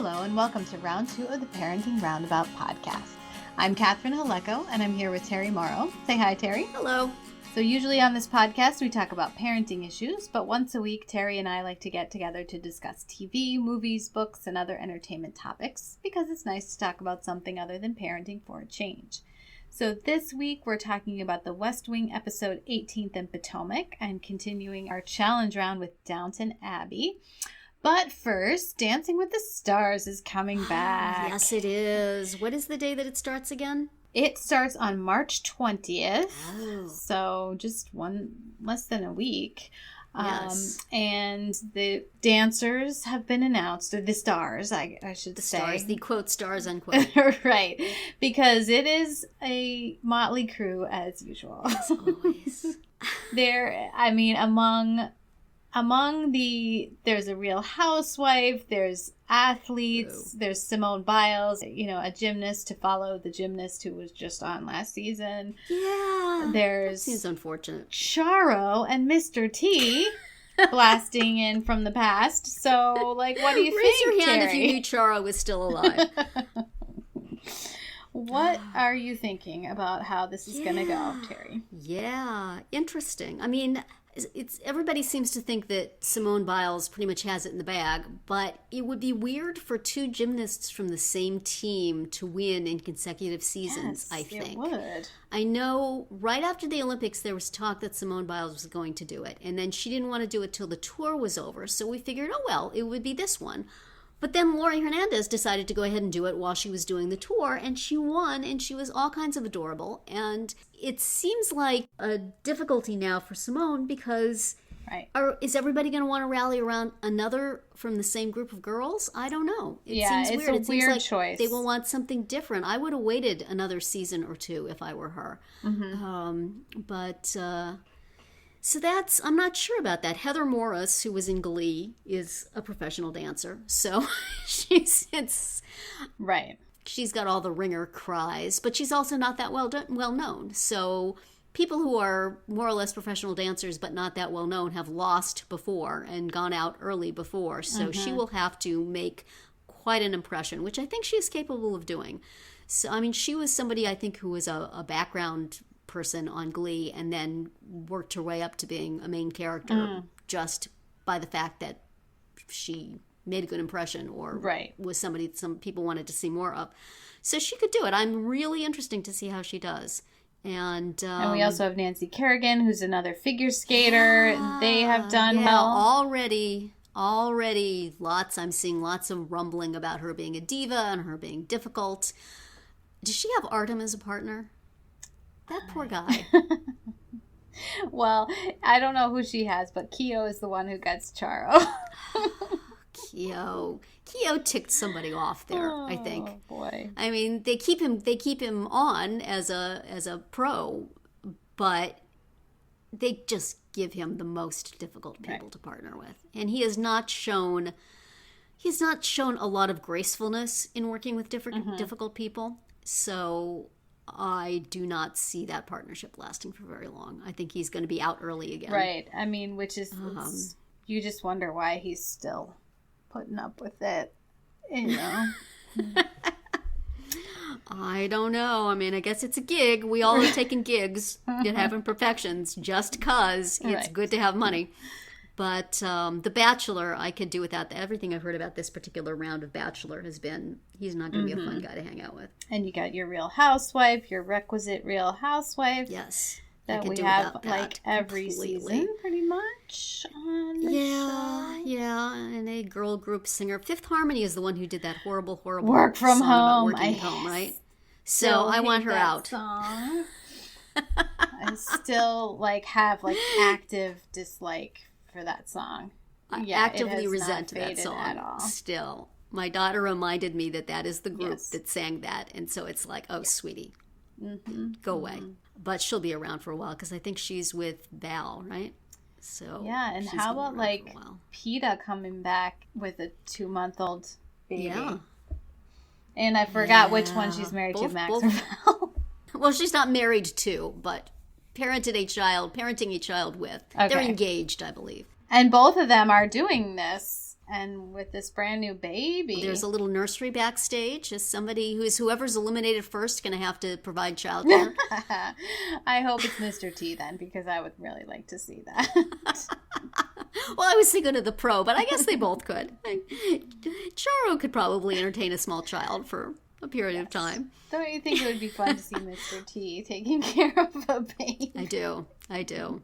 Hello and welcome to round 2 of the Parenting Roundabout podcast. I'm Catherine Haleko and I'm here with Terri Morrow. Say hi, Terri. Hello. So usually on this podcast we talk about parenting issues, but once a week Terri and I like to get together to discuss TV, movies, books, and other entertainment topics because it's nice to talk about something other than parenting for a change. So this week we're talking about the West Wing episode 18th and Potomac and continuing our challenge round with Downton Abbey. But first, Dancing with the Stars is coming back. Yes, it is. What is the day that it starts again? It starts on March 20th, Oh. so just less than a week. Yes. And the dancers have been announced, or the stars, I should The say. stars, the quote, stars, unquote. Right, because it is a motley crew as usual. As always. There's a Real Housewife, there's athletes, there's Simone Biles, a gymnast to follow the gymnast who was just on last season. Yeah. There's Seems unfortunate. Charo and Mr. T blasting in from the past. So, what do you Raise think, your hand Terri? if you knew Charo was still alive. What are you thinking about how this is going to go, Terri? Yeah, interesting. I mean, everybody seems to think that Simone Biles pretty much has it in the bag, but it would be weird for two gymnasts from the same team to win in consecutive seasons, Yes, I think. it would. I know right after the Olympics there was talk that Simone Biles was going to do it, and then she didn't want to do it till the tour was over, so we figured, oh well, it would be this one. But then Laurie Hernandez decided to go ahead and do it while she was doing the tour, and she won, and she was all kinds of adorable. And it seems like a difficulty now for Simone because Right. Is everybody going to want to rally around another from the same group of girls? I don't know. It seems it's weird. a It seems weird like choice. They will want something different. I would have waited another season or two if I were her. Mm-hmm. So that's, I'm not sure about that. Heather Morris, who was in Glee, is a professional dancer. So she's got all the ringer cries, but she's also not that well known. So people who are more or less professional dancers but not that well known have lost before and gone out early before. So she will have to make quite an impression, which I think she is capable of doing. So, I mean, she was somebody I think who was a background person on Glee and then worked her way up to being a main character just by the fact that she made a good impression or was somebody that some people wanted to see more of. So she could do it. I'm really interested to see how she does. And we also have Nancy Kerrigan, who's another figure skater. They have done well. Already I'm seeing lots of rumbling about her being a diva and her being difficult. Does she have Artem as a partner? That poor guy. Well, I don't know who she has, but Keo is the one who gets Charo. Keo ticked somebody off there, I think. Oh boy. I mean, they keep him on as a pro, but they just give him the most difficult people to partner with. And he has not shown a lot of gracefulness in working with difficult people. So I do not see that partnership lasting for very long. I think he's going to be out early again. Right. I mean, which is, you just wonder why he's still putting up with it, I don't know. I mean, I guess it's a gig. We all are taking gigs and having professions just because it's good to have money. But The Bachelor, I could do without that. Everything I've heard about this particular round of Bachelor has been, he's not going to be a fun guy to hang out with. And you got your Real Housewife, your requisite Real Housewife. Yes. That we have every season, pretty much, on the show. Yeah, and a girl group singer. Fifth Harmony is the one who did that horrible Work from song Home. About working at home, right? So I want her out. Song. I still have active dislike for that song. I actively resent that song at all. Still, my daughter reminded me that is the group that sang that, and so it's like, oh, sweetie, go away. But she'll be around for a while because I think she's with Val, right? So yeah, and how about PETA coming back with a 2-month-old baby? Yeah. And I forgot which one she's married to, Max or Val. Well, she's not married to, but parenting a child with. Okay. They're engaged, I believe. And both of them are doing this and with this brand new baby. There's a little nursery backstage. Is whoever's eliminated first going to have to provide childcare? I hope it's Mr. T then, because I would really like to see that. Well, I was thinking of the pro, but I guess they both could. Charo could probably entertain a small child for a period of time. Don't you think it would be fun to see Mr. T taking care of a baby? I do.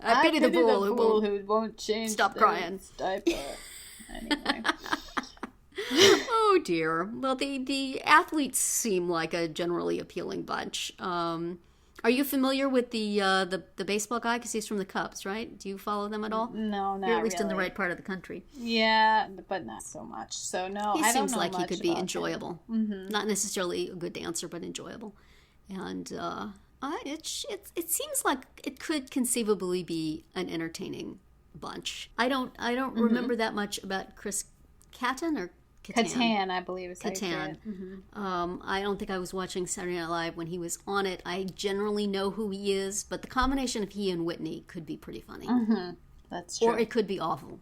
I pity the fool who won't change stop crying. Diaper. Anyway. Oh dear. Well, the athletes seem like a generally appealing bunch. Are you familiar with the baseball guy? Because he's from the Cubs, right? Do you follow them at all? No, not You're at least really. in the right part of the country. Yeah, but not so much. So no, he I don't seems know like much he could be about enjoyable. Mm-hmm. Not necessarily a good dancer, but enjoyable. And it seems like it could conceivably be an entertaining bunch. I don't remember that much about Chris Kattan or Catan, I believe is Catan. Mm-hmm. I don't think I was watching Saturday Night Live when he was on it. I generally know who he is, but the combination of he and Whitney could be pretty funny. Mm-hmm. That's true. Or it could be awful.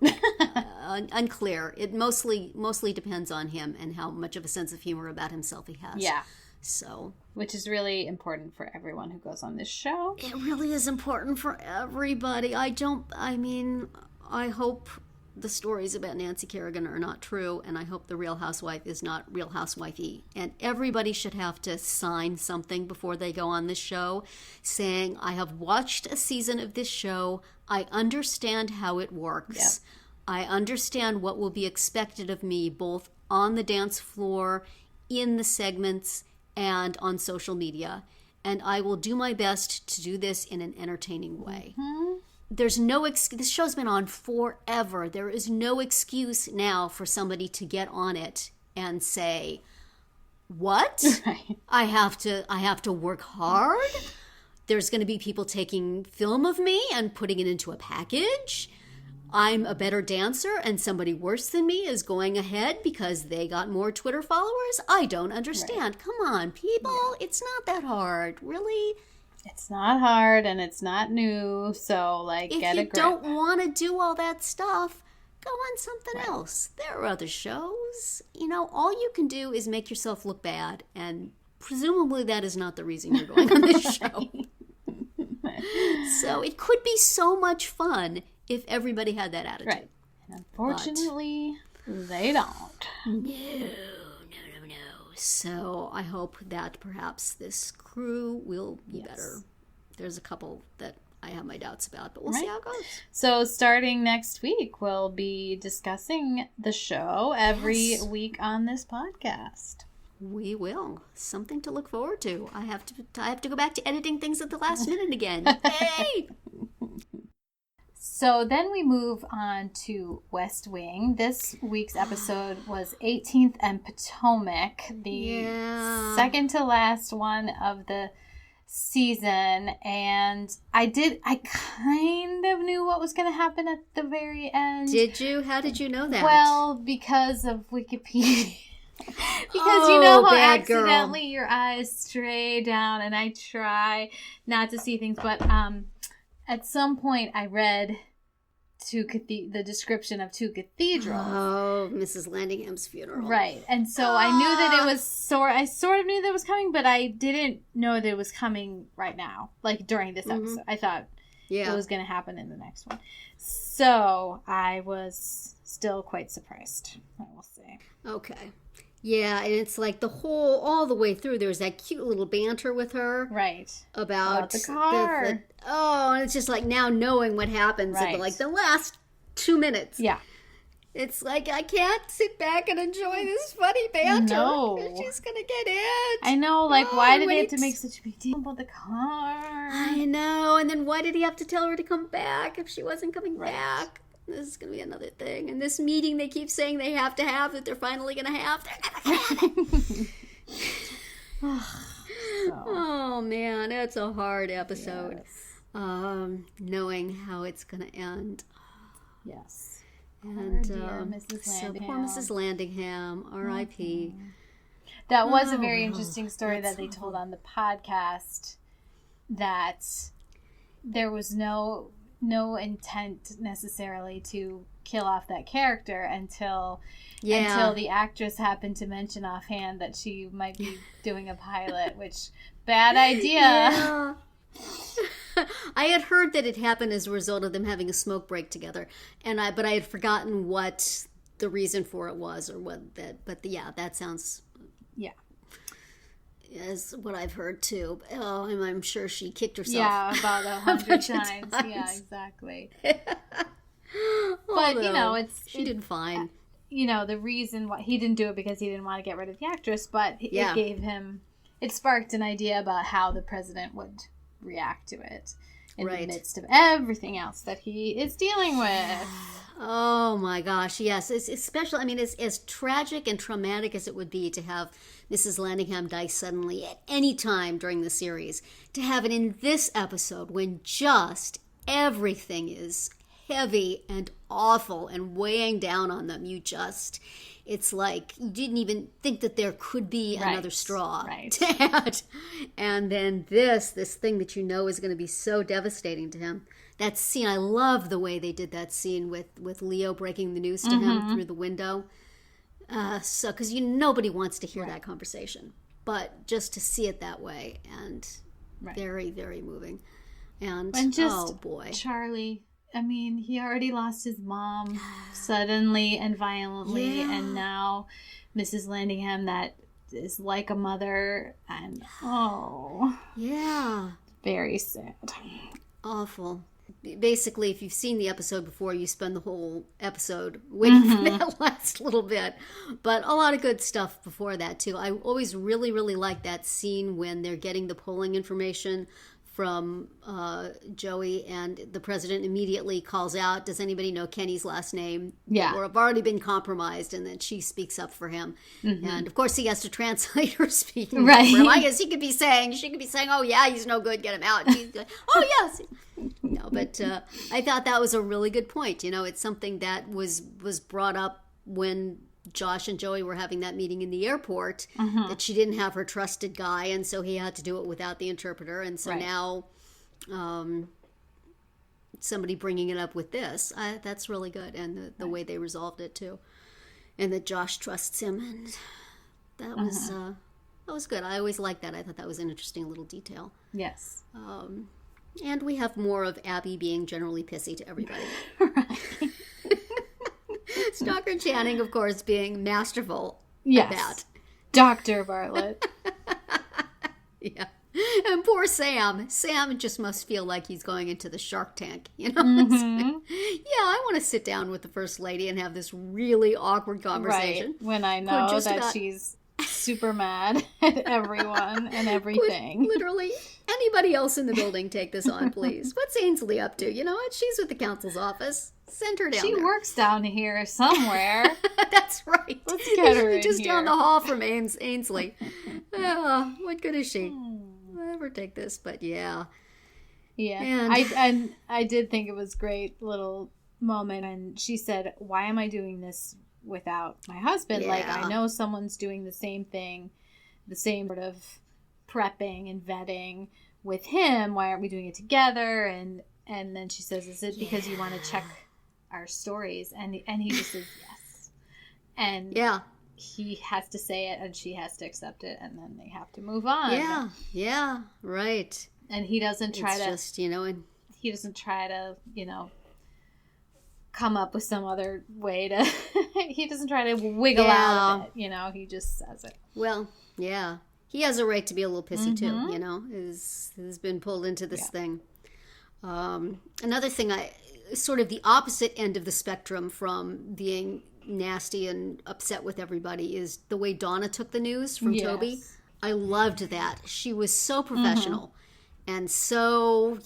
Unclear. It mostly depends on him and how much of a sense of humor about himself he has. Yeah. So, which is really important for everyone who goes on this show. It really is important for everybody. I hope the stories about Nancy Kerrigan are not true, and I hope the Real Housewife is not Real Housewifey. And everybody should have to sign something before they go on this show saying, I have watched a season of this show. I understand how it works. Yep. I understand what will be expected of me both on the dance floor, in the segments, and on social media. And I will do my best to do this in an entertaining way. Mm-hmm. There's no this show's been on forever. There is no excuse now for somebody to get on it and say, what? Right. I have to work hard? There's going to be people taking film of me and putting it into a package? I'm a better dancer and somebody worse than me is going ahead because they got more Twitter followers? I don't understand. Right. Come on, people. Yeah. It's not that hard. Really? It's not hard and it's not new. So, get a grip. If you don't want to do all that stuff, go on something else. There are other shows. All you can do is make yourself look bad. And presumably that is not the reason you're going on this show. So it could be so much fun if everybody had that attitude. Right. And unfortunately, they don't. No. So I hope that perhaps this crew will be better. There's a couple that I have my doubts about, but we'll see how it goes. So starting next week, we'll be discussing the show every week on this podcast. We will. Something to look forward to. I have to go back to editing things at the last minute again. Hey! So then we move on to West Wing. This week's episode was 18th and Potomac, the second to last one of the season. And I kind of knew what was going to happen at the very end. Did you? How did you know that? Well, because of Wikipedia. Because you know how accidentally your eyes stray down, and I try not to see things, but at some point I read the description of two cathedrals. Oh, Mrs. Landingham's funeral. Right. And so I knew that it was I sort of knew that it was coming, but I didn't know that it was coming right now, during this episode. I thought it was going to happen in the next one. So I was still quite surprised, I will say. Okay. Yeah, and it's all the way through, there's that cute little banter with her. Right. About the car. And it's just now knowing what happens at the last 2 minutes. Yeah. It's I can't sit back and enjoy this funny banter. No. She's going to get it. I know, why did they have to make such a big deal about the car? I know, and then why did he have to tell her to come back if she wasn't coming back? This is going to be another thing. And this meeting they keep saying they have to have, that they're finally going to have, they're never going to have it. Oh, man. It's a hard episode. Yes. Knowing how it's going to end. Yes. And dear Mrs. so poor Mrs. Landingham, R.I.P. That was a very interesting story that they told on the podcast, that there was no... no intent necessarily to kill off that character until the actress happened to mention offhand that she might be doing a pilot, which bad idea. Yeah. I had heard that it happened as a result of them having a smoke break together, but I had forgotten what the reason for it was or what that. But yeah, that sounds is what I've heard too. Oh, and I'm sure she kicked herself. Yeah, about 100 times. Yeah, exactly. But she did fine. The reason why he didn't do it because he didn't want to get rid of the actress, but it sparked an idea about how the president would react to it in the midst of everything else that he is dealing with. Oh my gosh, yes. It's especially, I mean, it's as tragic and traumatic as it would be to have Mrs. Landingham die suddenly at any time during the series. To have it in this episode when just everything is heavy and awful and weighing down on them. It's like you didn't even think that there could be another straw to add. And then this thing that is going to be so devastating to him. That scene, I love the way they did that scene with Leo breaking the news to him through the window. Because nobody wants to hear that conversation. But just to see it that way, and very, very moving. And just, oh boy. Charlie, I mean, he already lost his mom suddenly and violently, and now Mrs. Landingham, that is like a mother, and very sad. Awful. Basically, if you've seen the episode before, you spend the whole episode waiting for that last little bit. But a lot of good stuff before that, too. I always really, really like that scene when they're getting the polling information from Joey, and the president immediately calls out, does anybody know Kenny's last name? Yeah. Or have already been compromised, and then she speaks up for him. And of course he has to translate her speaking for him. I guess she could be saying, oh yeah, he's no good, get him out. And she's like, oh yes. No, but I thought that was a really good point. It's something that was brought up when Josh and Joey were having that meeting in the airport, that she didn't have her trusted guy, and so he had to do it without the interpreter. And so now somebody bringing it up with this, that's really good. And the way they resolved it too, and that Josh trusts him, and that was good. I always liked that. I thought that was an interesting little detail. Yes. And we have more of Abby being generally pissy to everybody. Stalker Channing, of course, being masterful at that. Dr. Bartlett. Yeah. And poor Sam. Sam just must feel like he's going into the Shark Tank, Yeah, I want to sit down with the First Lady and have this really awkward conversation. Right, when I know that she's super mad at everyone and everything. Literally anybody else in the building take this on, please. What's Ainsley up to? She's with the council's office. Send her down there. She works down here somewhere. That's right. Let's get her in just here. Down the hall from Ainsley. What good is she? I'll never take this, but yeah. Yeah. And I did think it was a great little moment. And she said, why am I doing this without my husband? Yeah. Like, I know someone's doing the same thing, the same sort of prepping and vetting with him. Why aren't we doing it together? And then she says, is it because you want to check our stories? And he just says yes. And he has to say it, and she has to accept it, and then they have to move on. Yeah, right. And he doesn't try he doesn't try to, come up with some other way to, he doesn't try to wiggle out of it, he just says it. Well, yeah. He has a right to be a little pissy too, has been pulled into this thing. Another thing, sort of the opposite end of the spectrum from being nasty and upset with everybody, is the way Donna took the news from Toby. I loved that. She was so professional and so,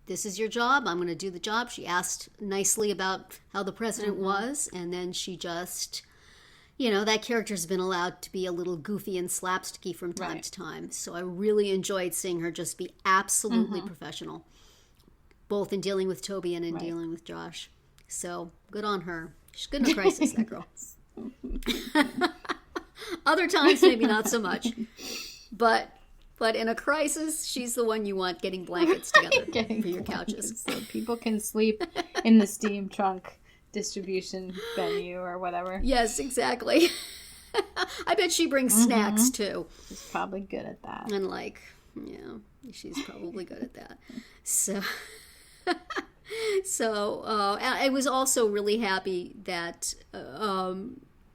this is your job. I'm going to do the job. She asked nicely about how the president was, and then she just, that character's been allowed to be a little goofy and slapsticky from time to time. So I really enjoyed seeing her just be absolutely professional, both in dealing with Toby and in dealing with Josh. So good on her. She's good in a crisis, that girl. Other times, maybe not so much. But But in a crisis, she's the one you want getting blankets together for your couches. So people can sleep in the steam trunk distribution venue or whatever. Yes, exactly. I bet she brings snacks too. She's probably good at that. And she's probably good at that. So, I was also really happy that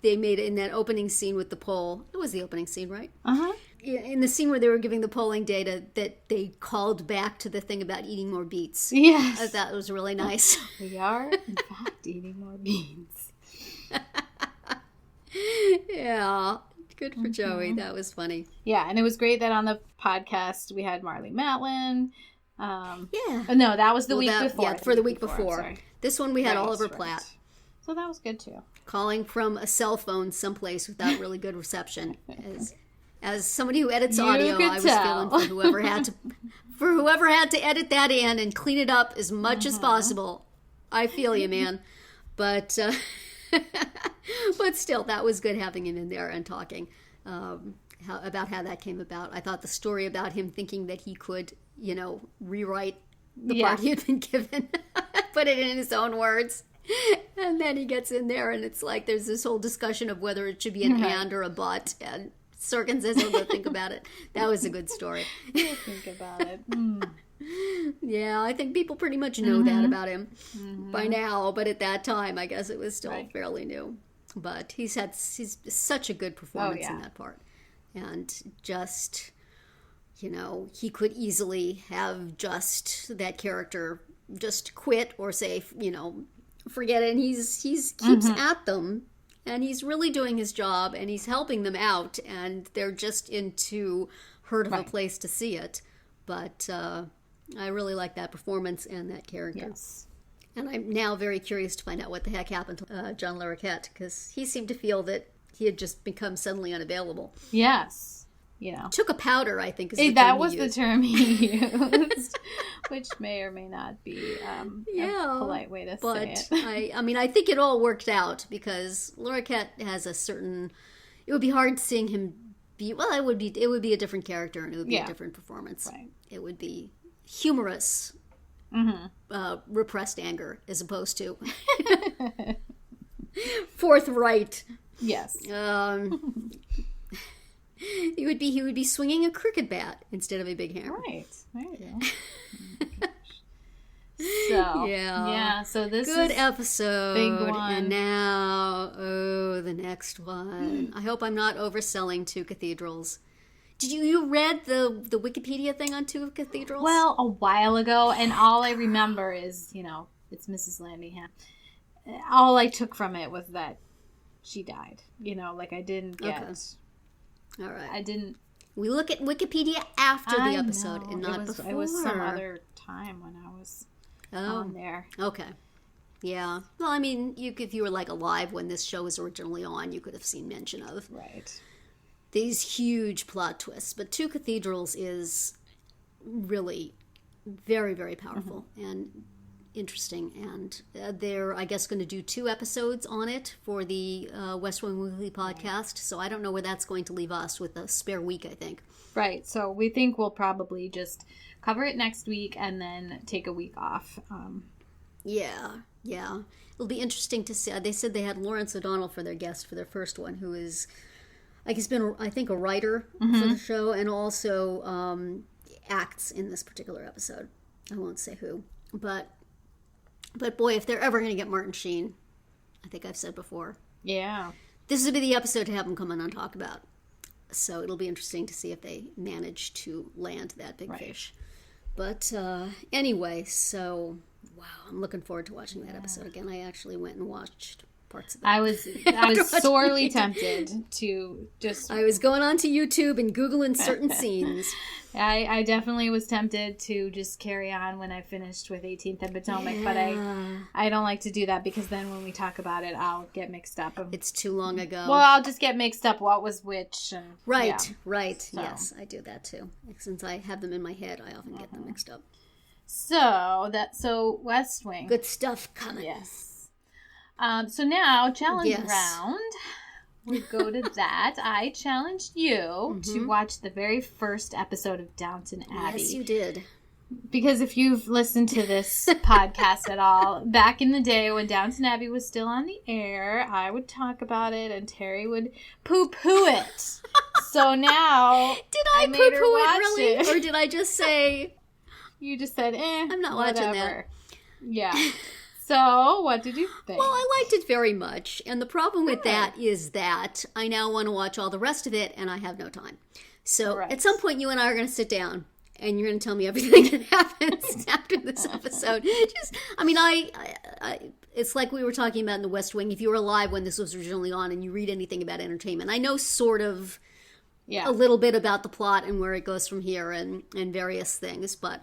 they made it in that opening scene with the poll. It was the opening scene, right? Uh-huh. In the scene where they were giving the polling data, that they called back to the thing about eating more beets. Yes. I thought it was really nice. We are, in fact, eating more beans. Yeah. Good for Joey. That was funny. Yeah, and it was great that on the podcast we had Marlee Matlin. Yeah. No, that was the week before. Yeah, for the week before. Sorry. This one we had Oliver Platt. So that was good too. Calling from a cell phone someplace without really good reception. As somebody who edits audio, I was feeling for whoever had to edit that in and clean it up as much as possible. I feel you, man. But but still, that was good having him in there and talking about how that came about. I thought the story about him thinking that he could, rewrite the part he had been given, put it in his own words. And then he gets in there and it's like there's this whole discussion of whether it should be an and or a but. And Sorkin says he'll go think about it. That was a good story. Think about it. Yeah, I think people pretty much know that about him by now. But at that time, I guess it was still fairly new. But he's such a good performance in that part. And just, he could easily have just that character just quit or say, forget it. And he's keeps at them. And he's really doing his job, and he's helping them out, and they're just in too hurt of a place to see it. But I really like that performance and that character. Yes. And I'm now very curious to find out what the heck happened to John Larroquette, because he seemed to feel that he had just become suddenly unavailable. Yes. Took a powder, I think, is the term that was the term he used, which may or may not be a polite way to say it. I think it all worked out because Larroquette has a certain. It would be hard seeing him be. Well, it would be a different character and it would be a different performance. Right. It would be humorous, repressed anger as opposed to forthright. Yes. He would be swinging a cricket bat instead of a big hammer. Right. There you go. So this good is episode. Big one. And now, the next one. I hope I'm not overselling Two Cathedrals. Did you read the Wikipedia thing on Two Cathedrals? Well, a while ago, and all I remember is, it's Mrs. Landingham. All I took from it was that she died. I didn't get... Okay. All right. I didn't... We look at Wikipedia after the episode and not before. It was some other time when I was on there. Okay. Yeah. Well, if you were alive when this show was originally on, you could have seen mention of these huge plot twists. But Two Cathedrals is really very, very powerful and interesting. And they're, I guess, going to do 2 episodes on it for the West Wing Weekly podcast. So I don't know where that's going to leave us with a spare week, I think. Right. So we think we'll probably just cover it next week and then take a week off. Yeah. It'll be interesting to see. They said they had Lawrence O'Donnell for their guest for their first one, who is, he's been, I think, a writer for the show and also acts in this particular episode. I won't say who. But boy, if they're ever going to get Martin Sheen, I think I've said before. Yeah. This would be the episode to have him come in and talk about. So it'll be interesting to see if they manage to land that big fish. But anyway, so, wow, I'm looking forward to watching that episode again. I actually went and watched parts of that. I was sorely tempted to just... I was going on to YouTube and Googling certain scenes. I definitely was tempted to just carry on when I finished with 18th and Potomac, but I don't like to do that because then when we talk about it, I'll get mixed up. It's too long ago. Well, I'll just get mixed up what was which. And, right. So. Yes, I do that too. Since I have them in my head, I often get them mixed up. So West Wing. Good stuff coming. Yes. So now, challenge round. would go to that, I challenged you to watch the very first episode of Downton Abbey. Yes, you did. Because if you've listened to this podcast at all, back in the day when Downton Abbey was still on the air, I would talk about it and Terry would poo-poo it. So now Did I made poo-poo her watch it really? Or did I just say... You just said, I'm not watching that. Yeah. So, what did you think? Well, I liked it very much. And the problem with that is that I now want to watch all the rest of it and I have no time. So, at some point, you and I are going to sit down and you're going to tell me everything that happens after this episode. It's like we were talking about in the West Wing. If you were alive when this was originally on and you read anything about entertainment, I know sort of a little bit about the plot and where it goes from here and various things, but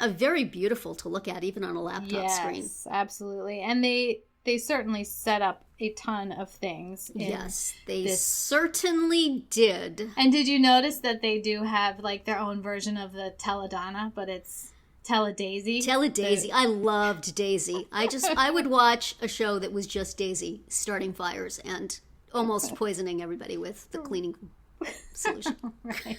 very beautiful to look at, even on a laptop screen. Yes, absolutely. And they certainly set up a ton of things. Yes, they certainly did. And did you notice that they do have like their own version of the Teledonna, but it's Teledaisy? Teledaisy. I loved Daisy. I would watch a show that was just Daisy starting fires and almost poisoning everybody with the cleaning solution. Right.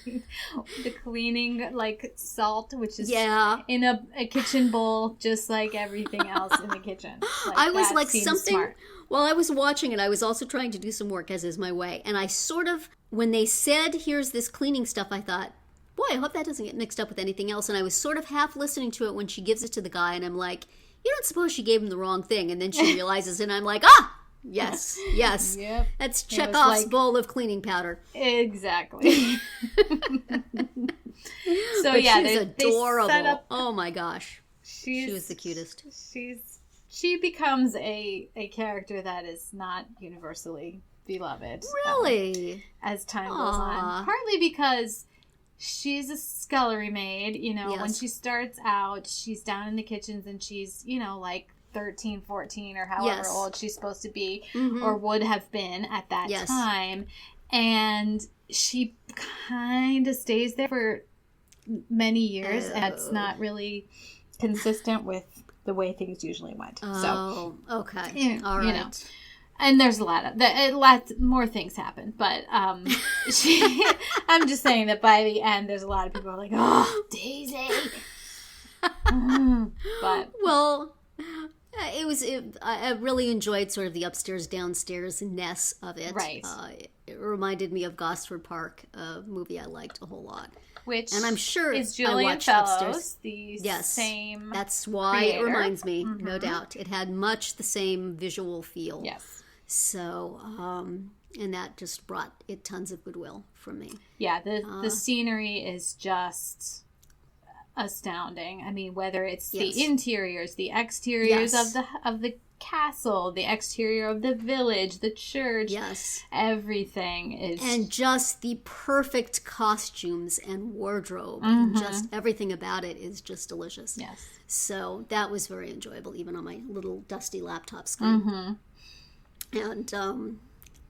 The cleaning, like salt, which is in a kitchen bowl, just like everything else in the kitchen. Like, I was like something... Smart. While I was watching it, I was also trying to do some work, as is my way. And I sort of, when they said, here's this cleaning stuff, I thought, boy, I hope that doesn't get mixed up with anything else. And I was sort of half listening to it when she gives it to the guy. And I'm like, you don't suppose she gave him the wrong thing. And then she realizes, and I'm like, yes. Yep. That's Chekhov's bowl of cleaning powder. Exactly. So but yeah, she's adorable. They set up, oh my gosh. She was the cutest. She becomes a character that is not universally beloved. Really? As time goes on. Partly because she's a scullery maid, when she starts out, she's down in the kitchens and she's, like 13, 14 or however old she's supposed to be or would have been at that time. And she kind of stays there for many years and it's not really consistent with the way things usually went. Okay. All right. And there's a lot more things happen, but I'm just saying that by the end, there's a lot of people who are like, oh, Daisy. But well, I really enjoyed sort of the upstairs downstairs-ness of it. Right. It reminded me of Gosford Park, a movie I liked a whole lot. And I'm sure is Julian Fellows the same That's why creator. It reminds me, no doubt. It had much the same visual feel. Yes. So, and that just brought it tons of goodwill from me. Yeah, the scenery is just astounding. I mean, whether it's the interiors, the exteriors of the castle, the exterior of the village, the church, everything is, and just the perfect costumes and wardrobe, and just everything about it is just delicious. Yes. So that was very enjoyable, even on my little dusty laptop screen. And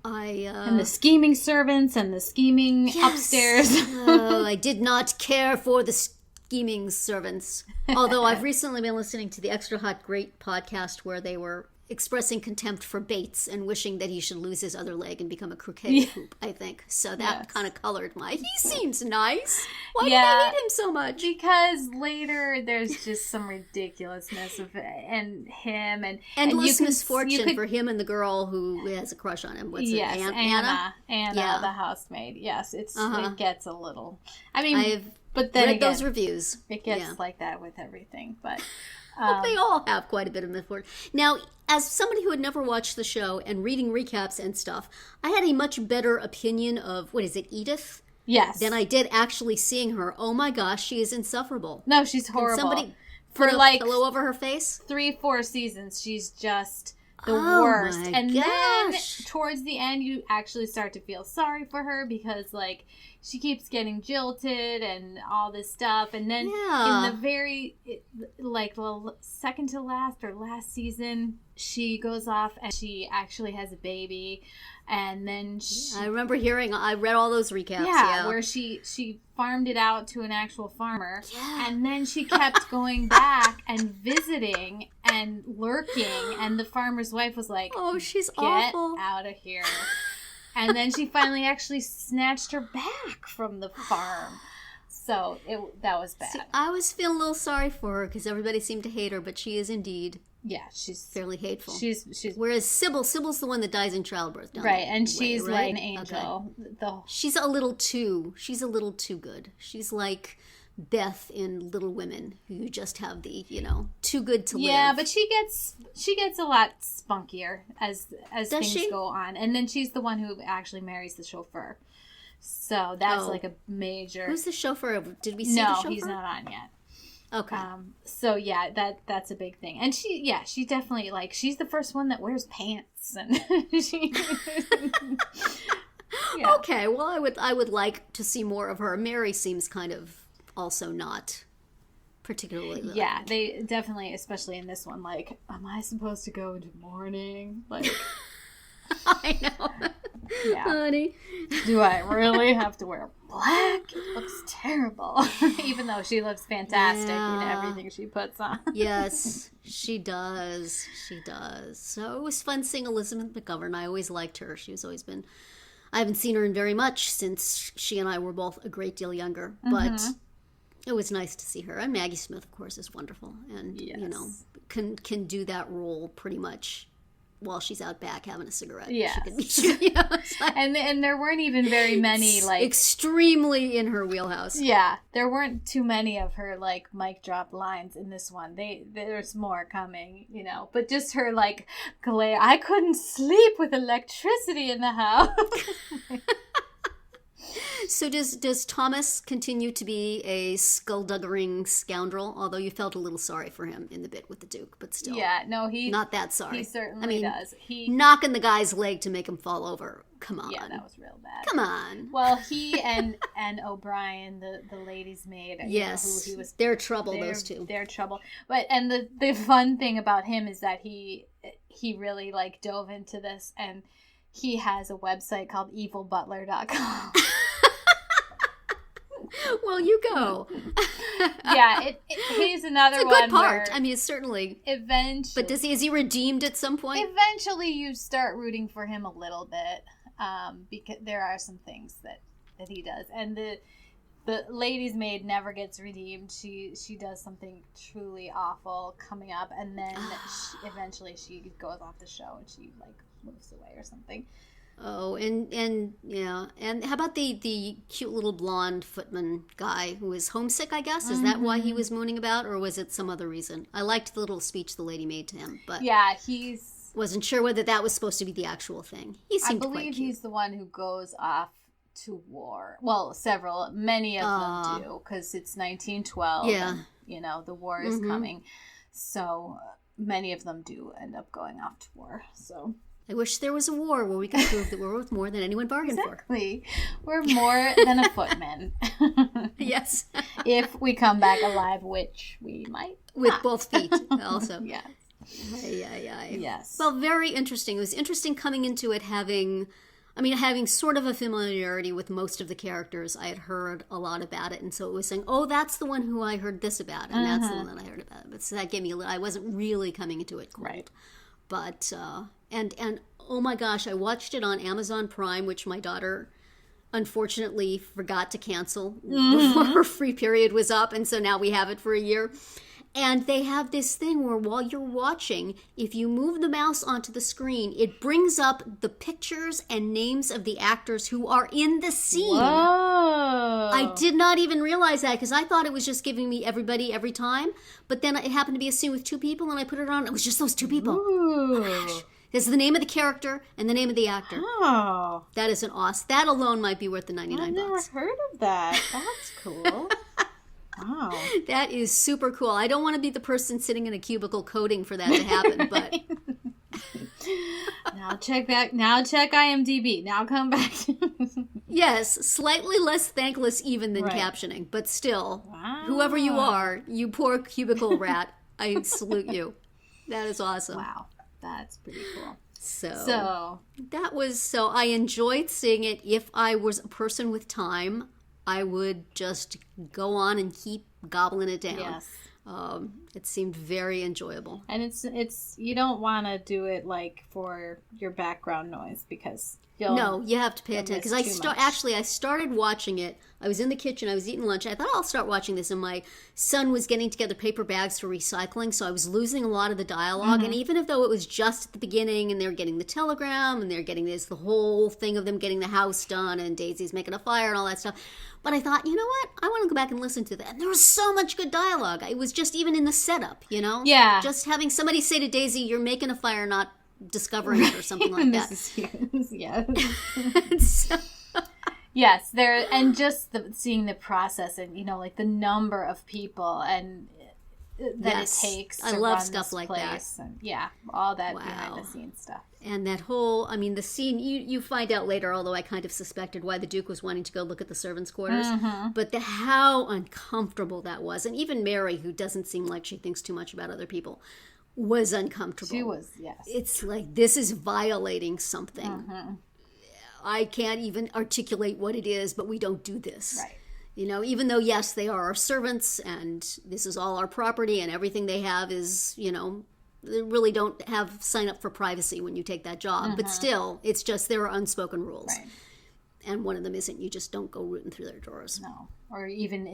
and the scheming servants and the scheming upstairs. I did not care for the scheming servants. Although I've recently been listening to the Extra Hot Great podcast where they were expressing contempt for Bates and wishing that he should lose his other leg and become a croquet hoop, I think. So that kind of colored my, he seems nice. Why do they hate him so much? Because later there's just some ridiculousness of and him and endless misfortune for him and the girl who has a crush on him. What's it? Anna, the housemaid. Yes, it gets a little. I mean, but then read again, those reviews. It gets like that with everything, but. They all have quite a bit of misfortune. Now, as somebody who had never watched the show and reading recaps and stuff, I had a much better opinion of, Edith? Yes. Than I did actually seeing her. Oh my gosh, she is insufferable. No, she's horrible. Can somebody put a pillow over her face? 3-4 seasons, she's just the worst. And then towards the end, you actually start to feel sorry for her because, she keeps getting jilted and all this stuff. And then in the very, second to last or last season, she goes off and she actually has a baby. And then I remember I read all those recaps. Yeah, where she farmed it out to an actual farmer. Yeah. And then she kept going back and visiting and lurking. And the farmer's wife was like, oh, she's awful. Get out of here. And then she finally actually snatched her back from the farm. So that was bad. See, I was feeling a little sorry for her because everybody seemed to hate her, but she is indeed she's fairly hateful. She's whereas Sybil's the one that dies in childbirth, right? And she's like an angel. Okay. She's a little too good. She's like Beth in Little Women, who you just have the too good to live. Yeah, but she gets a lot spunkier as things go on, and then she's the one who actually marries the chauffeur. So that's like a major. Who's the chauffeur? Did we see the chauffeur? No, he's not on yet. Okay. So yeah, that's a big thing, and she definitely she's the first one that wears pants, and she. Yeah. Okay, well, I would like to see more of her. Mary seems kind of also not particularly. Yeah, they definitely, especially in this one, am I supposed to go into mourning? I know. Yeah. Honey. Do I really have to wear black? It looks terrible. Even though she looks fantastic in everything she puts on. Yes, she does. She does. So it was fun seeing Elizabeth McGovern. I always liked her. She's always been... I haven't seen her in very much since she and I were both a great deal younger. But it was nice to see her. And Maggie Smith, of course, is wonderful. And, can do that role pretty much while she's out back having a cigarette. Yeah. And there weren't even very many, extremely in her wheelhouse. Yeah. There weren't too many of her, mic drop lines in this one. There's more coming, But just her, glare. I couldn't sleep with electricity in the house. So does Thomas continue to be a skullduggery scoundrel? Although you felt a little sorry for him in the bit with the Duke, but still. Yeah, no, he's not that sorry. He certainly does. Knocking the guy's leg to make him fall over. Come on. Yeah, that was real bad. Come on. Well, he and O'Brien, the lady's maid. Yes, who he was. They're trouble. Those two. They're trouble. But the fun thing about him is that he really dove into this, and he has a website called evilbutler.com. Well, you go. Yeah, he's another one. It's a good part. It's certainly. Eventually. But is he redeemed at some point? Eventually, you start rooting for him a little bit, because there are some things that he does, and the lady's maid never gets redeemed. She does something truly awful coming up, and then eventually she goes off the show and she moves away or something. Oh, and yeah, and how about the cute little blonde footman guy who was homesick, I guess? Is that why he was mooning about, or was it some other reason? I liked the little speech the lady made to him, but yeah, wasn't sure whether that was supposed to be the actual thing. He seemed quite cute. I believe he's the one who goes off to war. Well, many of them do, because it's 1912. Yeah. And, the war is coming. So many of them do end up going off to war. So I wish there was a war where we could prove that we're worth more than anyone bargained for. Exactly. We're more than a footman. Yes. If we come back alive, which we might. With both feet also. Yes. Yes. Well, very interesting. It was interesting coming into it having sort of a familiarity with most of the characters. I had heard a lot about it, and so it was saying, oh, that's the one who I heard this about, and that's the one that I heard about. But so that gave me I wasn't really coming into it cold. Right. But, and oh my gosh, I watched it on Amazon Prime, which my daughter unfortunately forgot to cancel before her free period was up, and so now we have it for a year. And they have this thing where while you're watching, if you move the mouse onto the screen, it brings up the pictures and names of the actors who are in the scene. Whoa. I did not even realize that because I thought it was just giving me everybody every time. But then it happened to be a scene with two people and I put it on. It was just those two people. Ooh. Gosh. There's the name of the character and the name of the actor. Oh. That is an awesome. That alone might be worth the $99. I've never heard of that. That's cool. Wow. That is super cool. I don't want to be the person sitting in a cubicle coding for that to happen, but Now check IMDb. Now come back. Yes, slightly less thankless even than captioning, but still, whoever you are, you poor cubicle rat, I salute you. That is awesome. Wow. That's pretty cool. So I enjoyed seeing it. If I was a person with time, I would just go on and keep gobbling it down. Yes. It seemed very enjoyable. And it's you don't want to do it like for your background noise because you have to pay attention. Because I started watching it. I was in the kitchen. I was eating lunch. I thought I'll start watching this, and my son was getting together paper bags for recycling, so I was losing a lot of the dialogue. Mm-hmm. And even though it was just at the beginning, and they're getting the telegram, and they're getting the whole thing of them getting the house done, and Daisy's making a fire and all that stuff. But I thought, you know what? I want to go back and listen to that. And there was so much good dialogue. It was just even in the setup, Yeah. Just having somebody say to Daisy, "You're making a fire, not discovering it," or something like that. Yes. Yes, there, and just seeing the process and like the number of people and that it takes to run stuff like that. And, all that behind the scenes stuff. And that whole, the scene, you find out later, although I kind of suspected why the Duke was wanting to go look at the servants' quarters, but how uncomfortable that was. And even Mary, who doesn't seem like she thinks too much about other people, was uncomfortable. She was, yes. It's like, this is violating something. Mm-hmm. I can't even articulate what it is, but we don't do this. Right. Even though, yes, they are our servants and this is all our property and everything they have is, they really don't sign up for privacy when you take that job. But still, it's just there are unspoken rules. Right. And one of them isn't you just don't go rooting through their drawers. No. Or even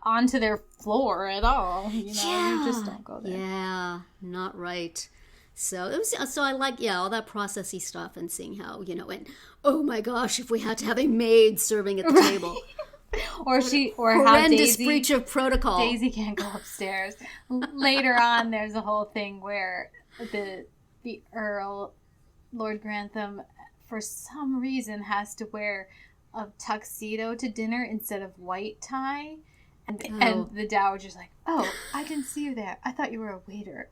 onto their floor at all. You just don't go there. Yeah, not right. So I like all that processy stuff and seeing how and oh my gosh, if we had to have a maid serving at the table, or horrendous how Daisy, breach of protocol. Daisy can't go upstairs. Later on, there's a whole thing where the Earl, Lord Grantham, for some reason has to wear a tuxedo to dinner instead of white tie, and the Dowager's like, "Oh, I didn't see you there. I thought you were a waiter."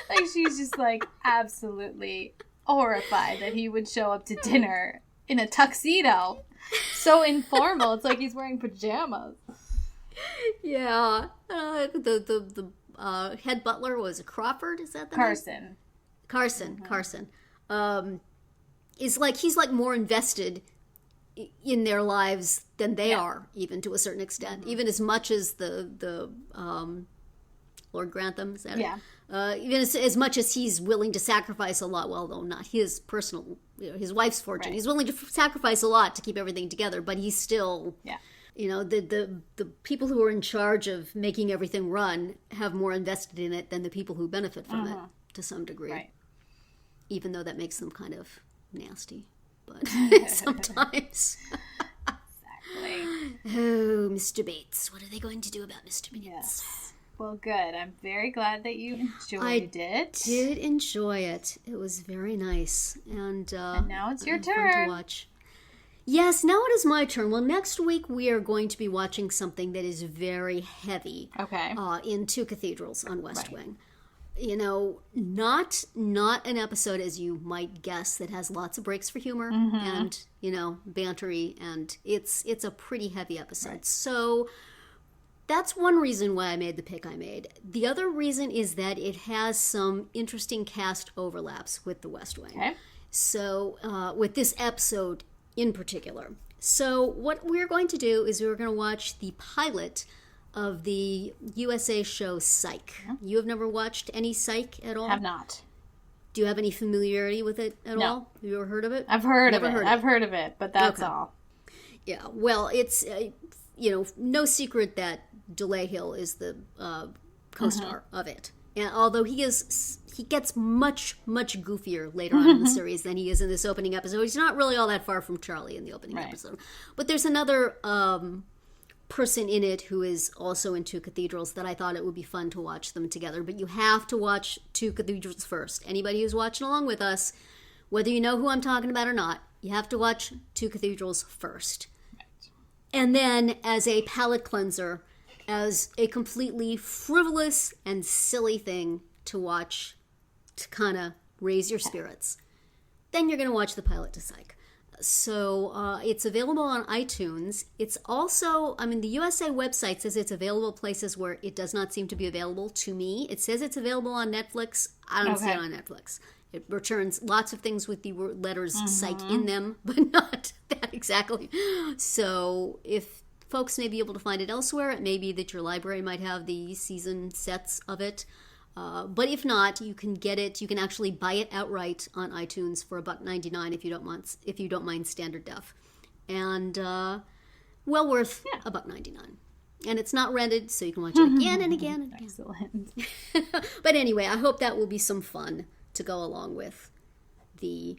Like, she's just like absolutely horrified that he would show up to dinner in a tuxedo. So informal. It's like he's wearing pajamas. Yeah. The head butler was Crawford, is that the name? Carson. Is like, he's like more invested in their lives than they are, even to a certain extent. Even as much as the Lord Grantham, is that it? Even as much as he's willing to sacrifice a lot, well, though not his personal, his wife's fortune. Right. He's willing to sacrifice a lot to keep everything together, but he's still, the people who are in charge of making everything run have more invested in it than the people who benefit from it to some degree. Right. Even though that makes them kind of nasty, but sometimes. Exactly. Oh, Mr. Bates. What are they going to do about Mr. Bates? Yes. Well, good. I'm very glad that you enjoyed it. I did enjoy it. It was very nice. And now it's your turn. Fun to watch. Yes, now it is my turn. Well, next week we are going to be watching something that is very heavy. Okay. In Two Cathedrals on West Wing. Not an episode, as you might guess, that has lots of breaks for humor and, bantery. And it's a pretty heavy episode. Right. So that's one reason why I made the pick I made. The other reason is that it has some interesting cast overlaps with the West Wing. Okay. So, with this episode in particular. So, what we're going to do is we're going to watch the pilot of the USA show Psych. Yeah. You have never watched any Psych at all? Have not. Do you have any familiarity with it at all? Have you ever heard of it? I've heard of it. I've heard of it, but that's all. Yeah, well, it's, no secret that DeLay Hill is the co-star of it. And although he gets much, much goofier later on in the series than he is in this opening episode. He's not really all that far from Charlie in the opening episode. But there's another person in it who is also in Two Cathedrals that I thought it would be fun to watch them together. But you have to watch Two Cathedrals first. Anybody who's watching along with us, whether you know who I'm talking about or not, you have to watch Two Cathedrals first. Right. And then, as a palate cleanser, as a completely frivolous and silly thing to watch to kind of raise your spirits, then you're going to watch the pilot to Psych. So it's available on iTunes. It's also, the USA website says it's available places where it does not seem to be available to me. It says it's available on Netflix. I don't see it on Netflix. It returns lots of things with the letters Psych in them, but not that exactly. So if folks may be able to find it elsewhere. It may be that your library might have the season sets of it. But if not, you can get it. You can actually buy it outright on iTunes for $1.99 if you don't mind standard def, and well worth $1.99. And it's not rented, so you can watch it again and again and again. Excellent. But anyway, I hope that will be some fun to go along with the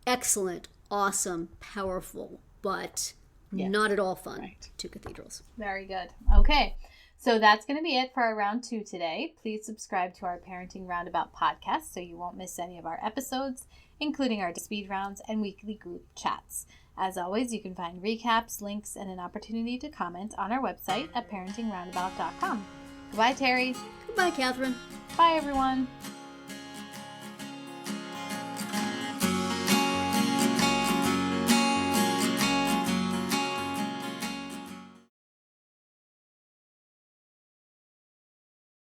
excellent, awesome, powerful, but not at all fun Two Cathedrals. Very good. Okay. So that's going to be it for our round 2 today. Please subscribe to our Parenting Roundabout podcast so you won't miss any of our episodes, including our speed rounds and weekly group chats. As always, you can find recaps, links, and an opportunity to comment on our website at parentingroundabout.com. Goodbye, Terri. Goodbye, Catherine. Bye, everyone.